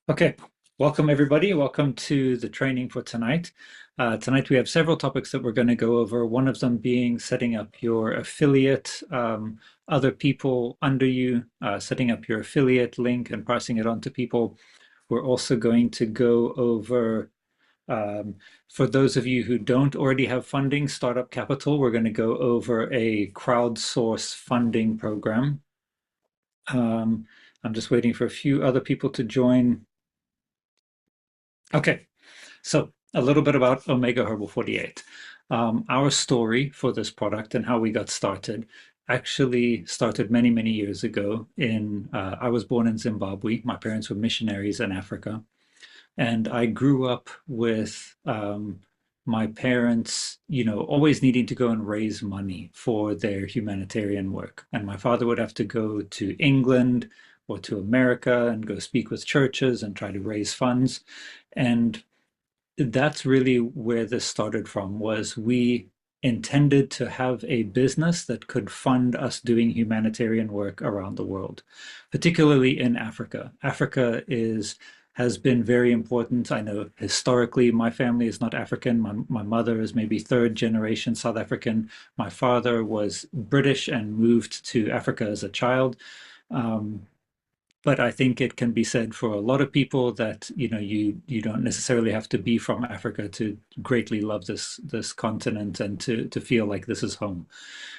Okay, welcome everybody. Welcome to the training for tonight. Tonight we have several topics that we're going to go over. One of them being setting up your affiliate, other people under you, setting up your affiliate link and passing it on to people. We're also going to go over, um, for those of you who don't already have funding, startup capital, we're going to go over a crowdsource funding program. Um, I'm just waiting for a few other people to join. Okay. So, a little bit about Omega Herbal 48. Our story for this product and how we got started actually started many, many years ago. I was born in Zimbabwe. My parents were missionaries in Africa, and I grew up with my parents, always needing to go and raise money for their humanitarian work. And my father would have to go to England or to America and go speak with churches and try to raise funds. And that's really where this started from, was we intended to have a business that could fund us doing humanitarian work around the world, particularly in Africa. Has been very important. I know historically my family is not African. My mother is maybe third generation South African. My father was British and moved to Africa as a child. Um, but I think it can be said for a lot of people that you don't necessarily have to be from Africa to greatly love this continent and to feel like this is home.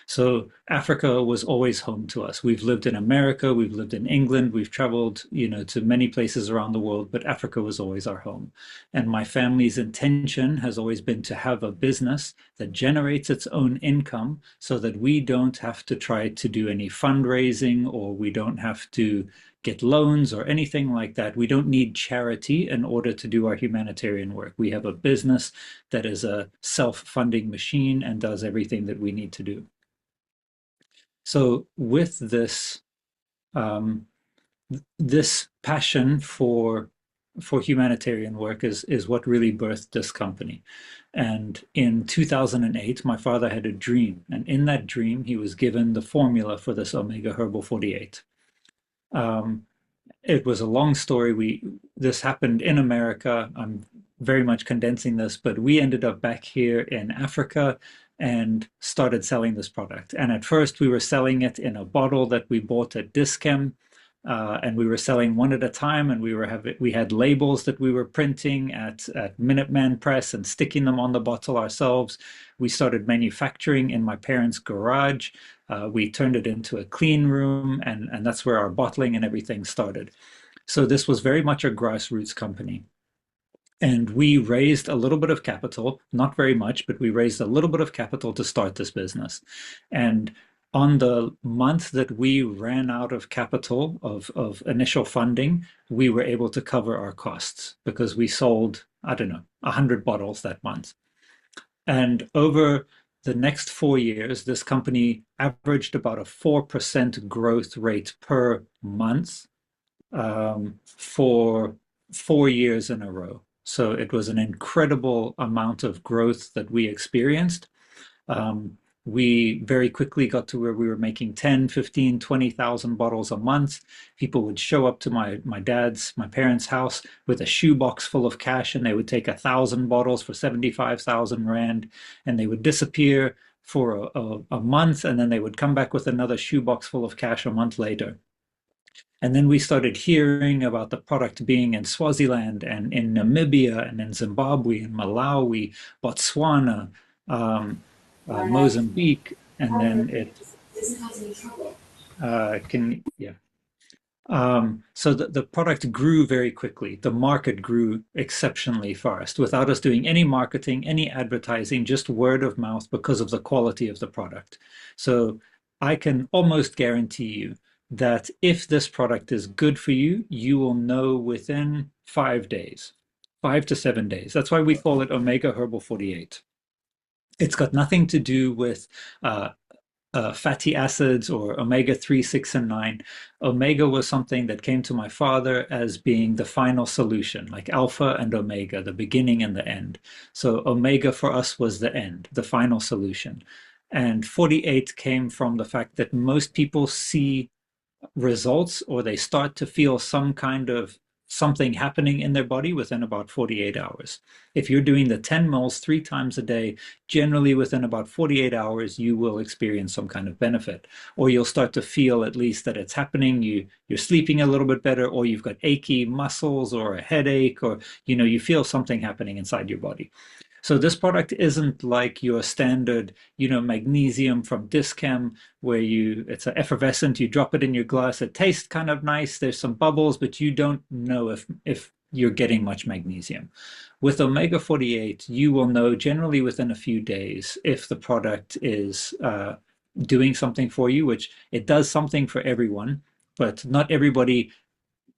So Africa was always home to us. We've lived in America, we've lived in England, we've traveled, to many places around the world, but Africa was always our home. And my family's intention has always been to have a business that generates its own income so that we don't have to try to do any fundraising, or we don't have to get loans or anything like that. We don't need charity in order to do our humanitarian work. We have a business that is a self-funding machine and does everything that we need to do. So with um, this passion for humanitarian work is what really birthed this company. And in 2008, my father had a dream, and in that dream, he was given the formula for this Omega Herbal 48. Um, it was a long story. This happened in America. I'm very much condensing this, but we ended up back here in Africa and started selling this product. And at first, we were selling it in a bottle that we bought at Dischem, and we were selling one at a time. And we had labels that we were printing at Minuteman Press and sticking them on the bottle ourselves. We started manufacturing in my parents' garage. We turned it into a clean room, and that's where our bottling and everything started. So this was very much a grassroots company. And we raised a little bit of capital, not very much, but we raised a little bit of capital to start this business. And on the month that we ran out of capital of initial funding, we were able to cover our costs because we sold, I don't know, 100 bottles that month. And over the next 4 years, this company averaged about a 4% growth rate per month for 4 years in a row. So it was an incredible amount of growth that we experienced. Um, we very quickly got to where we were making 10, 15, 20,000 bottles a month. People would show up to my parents' house with a shoebox full of cash, and they would take 1,000 bottles for 75,000 Rand, and they would disappear for a month, and then they would come back with another shoebox full of cash a month later. And then we started hearing about the product being in Swaziland and in Namibia and in Zimbabwe and Malawi, Botswana, um, Mozambique, and then yeah. So the product grew very quickly. The market grew exceptionally fast without us doing any marketing, any advertising, just word of mouth because of the quality of the product. So I can almost guarantee you that if this product is good for you, you will know within 5 days, 5 to 7 days. That's why we call it Omega Herbal 48. It's got nothing to do with uh, fatty acids or omega 3, 6, and 9. Omega was something that came to my father as being the final solution, like alpha and omega, the beginning and the end. So omega for us was the end, the final solution. And 48 came from the fact that most people see results, or they start to feel some kind of something happening in their body within about 48 hours. If you're doing the 10 moles 3 times a day, generally within about 48 hours, you will experience some kind of benefit, or you'll start to feel at least that it's happening. You're sleeping a little bit better, or you've got achy muscles or a headache, or you feel something happening inside your body. So this product isn't like your standard, magnesium from Dischem, where it's a effervescent, you drop it in your glass, it tastes kind of nice, there's some bubbles, but you don't know if you're getting much magnesium. With omega 48, you will know generally within a few days if the product is doing something for you, which it does something for everyone, but not everybody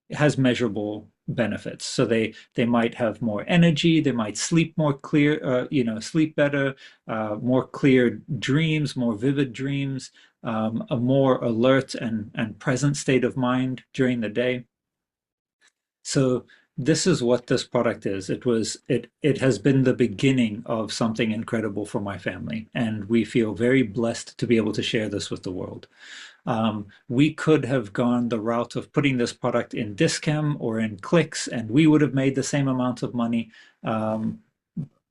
has measurable benefits. So they might have more energy, they might sleep more clear, sleep better, more clear dreams, more vivid dreams, a more alert and present state of mind during the day. So this is what this product is. It has been the beginning of something incredible for my family, and we feel very blessed to be able to share this with the world. We could have gone the route of putting this product in Dischem or in Clicks, and we would have made the same amount of money,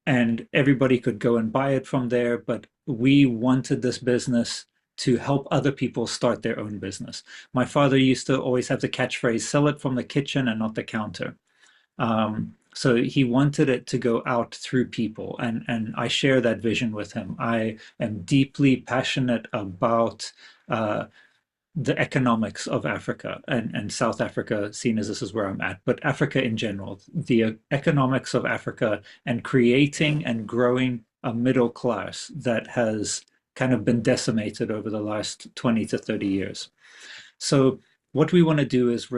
and everybody could go and buy it from there. But we wanted this business to help other people start their own business. My father used to always have the catchphrase, sell it from the kitchen and not the counter. So he wanted it to go out through people, and I share that vision with him. I am deeply passionate about the economics of Africa and South Africa, seen as this is where I'm at, but Africa in general, the economics of Africa and creating and growing a middle class that has kind of been decimated over the last 20 to 30 years. So what we want to do is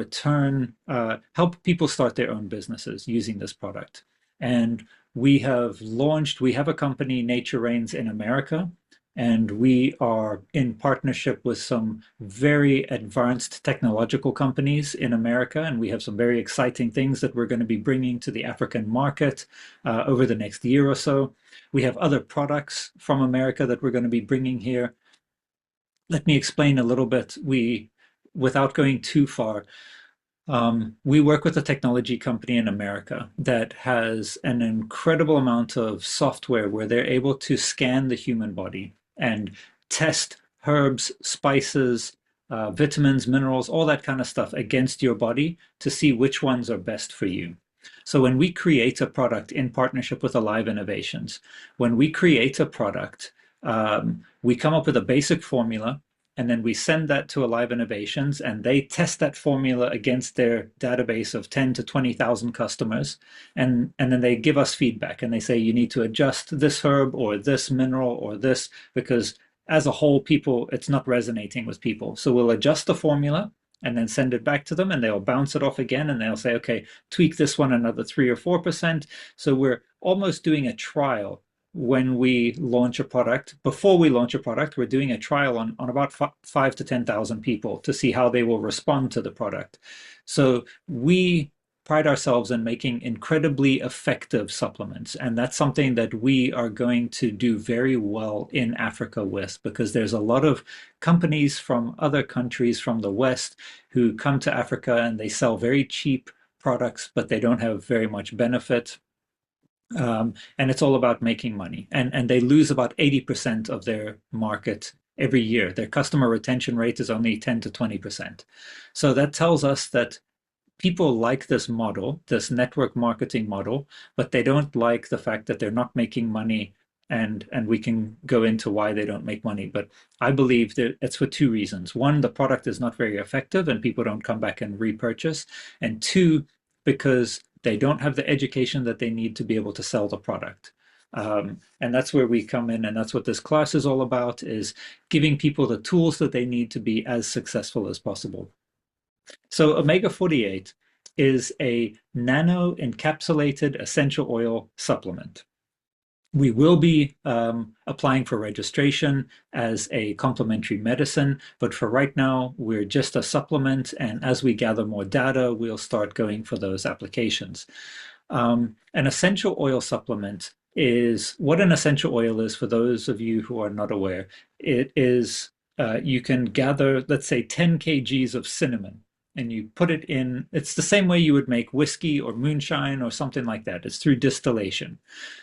help people start their own businesses using this product. And we have a company, Nature Rains in America, and we are in partnership with some very advanced technological companies in America, and we have some very exciting things that we're going to be bringing to the African market over the next year or so. We have other products from America that we're going to be bringing here. Let me explain a little bit. Without going too far, we work with a technology company in America that has an incredible amount of software where they're able to scan the human body and test herbs, spices, vitamins, minerals, all that kind of stuff against your body to see which ones are best for you. So when we create a product in partnership with Alive Innovations, when we create a product, we come up with a basic formula, and then we send that to Alive Innovations, and they test that formula against their database of 10 to 20,000 customers. And then they give us feedback, and they say, you need to adjust this herb or this mineral or this, because as a whole, it's not resonating with people. So we'll adjust the formula and then send it back to them, and they'll bounce it off again, and they'll say, okay, tweak this one another 3 or 4%. So we're almost doing a trial when we launch a product. Before we launch a product, we're doing a trial on about 5 to 10,000 people to see how they will respond to the product. So we pride ourselves in making incredibly effective supplements, and that's something that we are going to do very well in Africa with, because there's a lot of companies from other countries from the West who come to Africa and they sell very cheap products, but they don't have very much benefit. And it's all about making money. And they lose about 80% of their market every year. Their customer retention rate is only 10 to 20%. So that tells us that people like this model, this network marketing model, but they don't like the fact that they're not making money. And we can go into why they don't make money. But I believe that it's for two reasons. One, the product is not very effective and people don't come back and repurchase. And two, because they don't have the education that they need to be able to sell the product. And that's where we come in, and that's what this class is all about, is giving people the tools that they need to be as successful as possible. So omega 48 is a nano encapsulated essential oil supplement. We will be applying for registration as a complementary medicine, but for right now, we're just a supplement, and as we gather more data, we'll start going for those applications. An essential oil supplement is what an essential oil is, for those of you who are not aware. It is, you can gather, let's say, 10 kgs of cinnamon and you put it in. It's the same way you would make whiskey or moonshine or something like that. It's through distillation.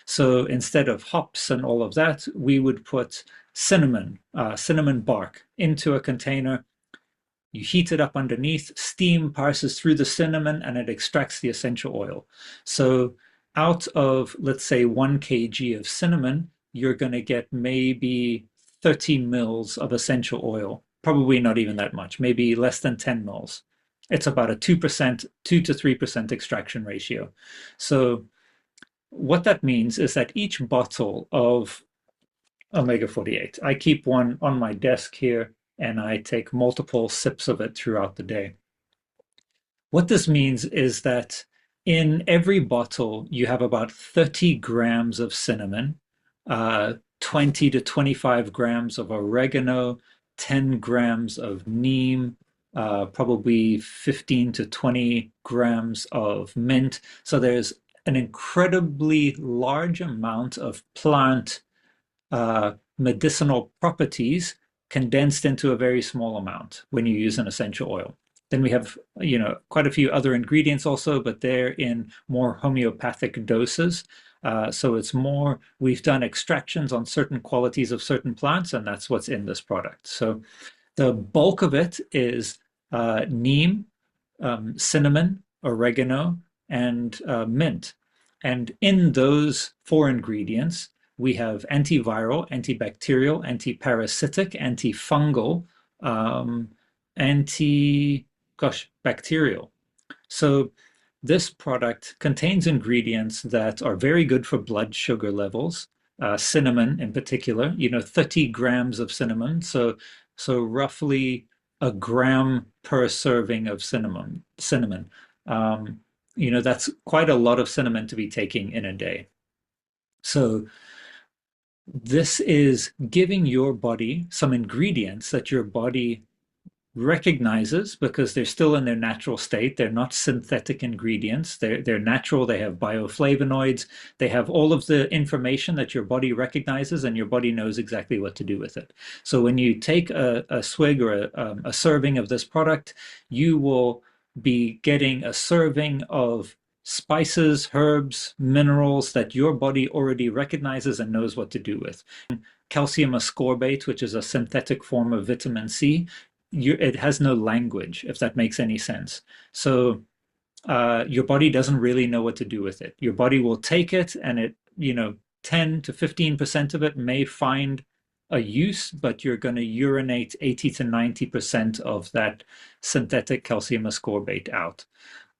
So instead of hops and all of that, we would put cinnamon bark into a container. You heat it up underneath, steam passes through the cinnamon, and it extracts the essential oil. So out of, let's say, 1 kg of cinnamon, you're going to get maybe 30 mils of essential oil. Probably not even that much, maybe less than 10 mils. It's about a 2%, 2 to 3% extraction ratio. So what that means is that each bottle of omega-48, I keep one on my desk here and I take multiple sips of it throughout the day. What this means is that in every bottle, you have about 30 grams of cinnamon, 20 to 25 grams of oregano, 10 grams of neem, probably 15 to 20 grams of mint. So there's an incredibly large amount of plant medicinal properties condensed into a very small amount when you use an essential oil. Then we have, quite a few other ingredients also, but they're in more homeopathic doses. So it's more, we've done extractions on certain qualities of certain plants, and that's what's in this product. So the bulk of it is neem, cinnamon, oregano, and mint. And in those four ingredients, we have antiviral, antibacterial, antiparasitic, antifungal, um, bacterial. So this product contains ingredients that are very good for blood sugar levels, cinnamon in particular, 30 grams of cinnamon. So roughly a gram per serving of cinnamon. That's quite a lot of cinnamon to be taking in a day. So this is giving your body some ingredients that your body recognizes because they're still in their natural state. They're not synthetic ingredients. They're natural. They have bioflavonoids. They have all of the information that your body recognizes, and your body knows exactly what to do with it. So when you take a swig or a serving of this product, you will be getting a serving of spices, herbs, minerals that your body already recognizes and knows what to do with. Calcium ascorbate, which is a synthetic form of vitamin C, it has no language, if that makes any sense. So your body doesn't really know what to do with it. Your body will take it, and 10 to 15% of it may find a use, but you're going to urinate 80 to 90% of that synthetic calcium ascorbate out.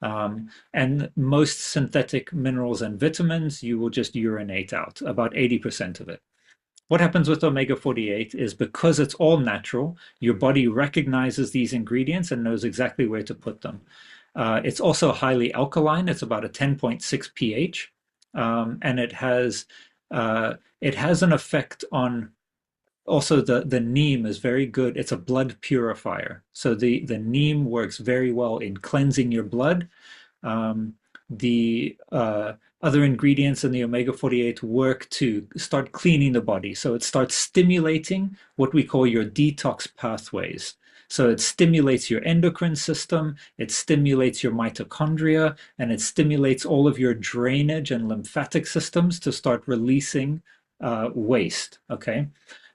And most synthetic minerals and vitamins, you will just urinate out, about 80% of it. What happens with omega-48 is because it's all natural, your body recognizes these ingredients and knows exactly where to put them. It's also highly alkaline. It's about a 10.6 pH, and it has an effect on. Also, the neem is very good. It's a blood purifier. So the neem works very well in cleansing your blood. The other ingredients in the omega-48 work to start cleaning the body. So it starts stimulating what we call your detox pathways. So it stimulates your endocrine system, it stimulates your mitochondria, and it stimulates all of your drainage and lymphatic systems to start releasing waste. Okay.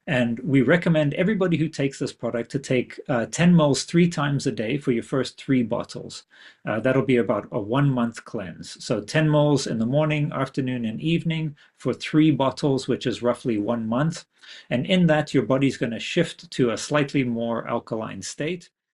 And we recommend everybody who takes this product to take 10 mLs 3 times a day for your first 3 bottles. That'll be about a 1 month cleanse. So 10 mLs in the morning, afternoon, and evening for 3 bottles, which is roughly 1 month. And in that, your body's going to shift to a slightly more alkaline state.